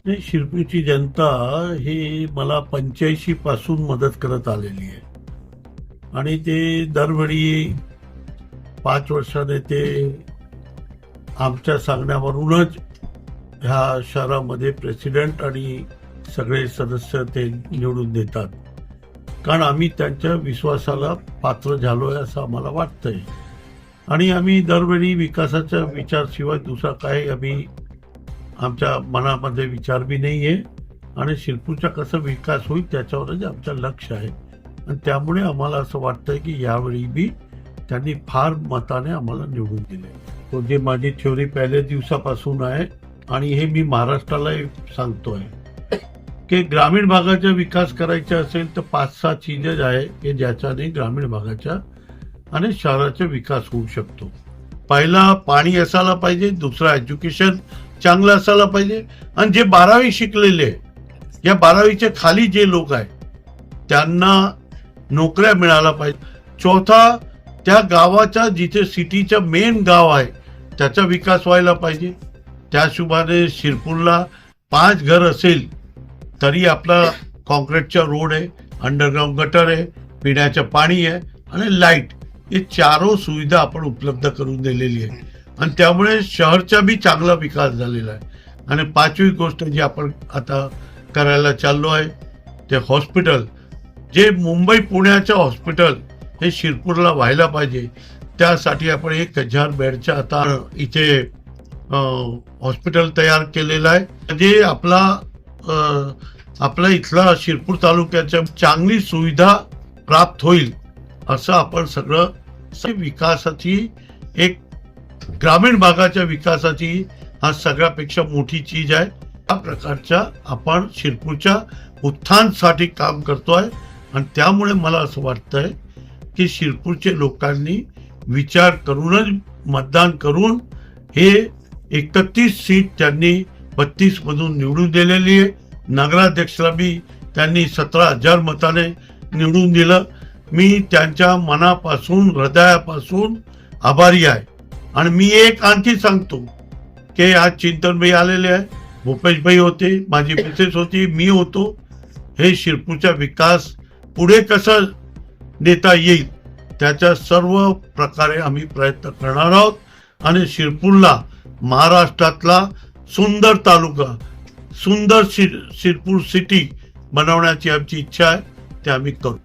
नाही, शिरपूरची जनता ही मला 85 पासून मदत करत आलेली आहे आणि ते दरवेळी 5 वर्षाने ते आमच्या सांगण्यावरूनच ह्या शहरामध्ये प्रेसिडेंट आणि सगळे सदस्य ते निवडून देतात, कारण आम्ही त्यांच्या विश्वासाला पात्र झालोय असं आम्हाला वाटतंय. आणि आम्ही दरवेळी विकासाच्या विचारशिवाय दुसरा काही आम्ही आमच्या मनामध्ये विचार बी नाही आहे आणि शिरपूरचा कसा विकास होईल त्याच्यावरच आमचं लक्ष आहे. आणि त्यामुळे आम्हाला असं वाटतंय की यावेळी बी त्यांनी फार मताने आम्हाला निवडून दिले. तो जे माझी थ्योरी पहिल्या दिवसापासून आहे आणि हे मी महाराष्ट्राला सांगतोय की ग्रामीण भागाचा विकास करायचा असेल तर 5-6 चीजेस आहे की ज्याच्याने ग्रामीण भागाचा आणि शहराचा विकास होऊ शकतो. पहिला पाणी असायला पाहिजे, दुसरा एज्युकेशन चांगलं असायला पाहिजे आणि जे 12वी शिकलेले या 12वीच्या खाली जे लोक आहेत त्यांना नोकऱ्या मिळायला पाहिजे. चौथा, त्या गावाचा जिथे सिटीचं मेन गाव आहे त्याचा विकास व्हायला पाहिजे. त्या हिशोबाने शिरपूरला 5 घर असेल तरी आपला कॉन्क्रीटचा रोड आहे, अंडरग्राऊंड गटर आहे, पिण्याचं पाणी आहे आणि लाईट, हे 4 सुविधा आपण उपलब्ध करून दिलेली आहे आणि त्यामुळे शहरचा बी चांगला विकास झालेला आहे. आणि 5वी गोष्ट जी आपण आता करायला चाललो आहे ते हॉस्पिटल, जे मुंबई पुण्याचं हॉस्पिटल हे शिरपूरला व्हायला पाहिजे. त्यासाठी आपण 1000 बेडच्या आता इथे हॉस्पिटल तयार केलेलं आहे. म्हणजे आपला इथला शिरपूर तालुक्याच्या चांगली सुविधा प्राप्त होईल असं आपण सगळं विकासाची एक ग्रामीण भागाच्या विकासाची हा सगळ्यापेक्षा मोठी चीज आहे. या प्रकारच्या आपण शिरपूरच्या उत्थानासाठी काम करतोय आणि त्यामुळे मला असं वाटतंय की शिरपूरचे लोकांनी विचार करूनच मतदान करून हे 31 सीट त्यांनी 32 मधून निवडून दिलेली आहे. नगराध्यक्षला बी त्यांनी 17,000 मताने निवडून दिलं. मी त्यांच्या मनापासून हृदयापासून आभारी आहे. आणि मी एक आणखी सांगतो की आज चिंतनभाई आलेले आहे, भूपेशभाई होते, माझी मिसेस होती, मी होतो. हे शिरपूरचा विकास पुढे कसा नेता येईल त्याच्या सर्व प्रकारे आम्ही प्रयत्न करणार आहोत आणि शिरपूरला महाराष्ट्रातला सुंदर तालुका, सुंदर शिरपूर सिटी बनवण्याची आमची इच्छा आहे, ते आम्ही करू.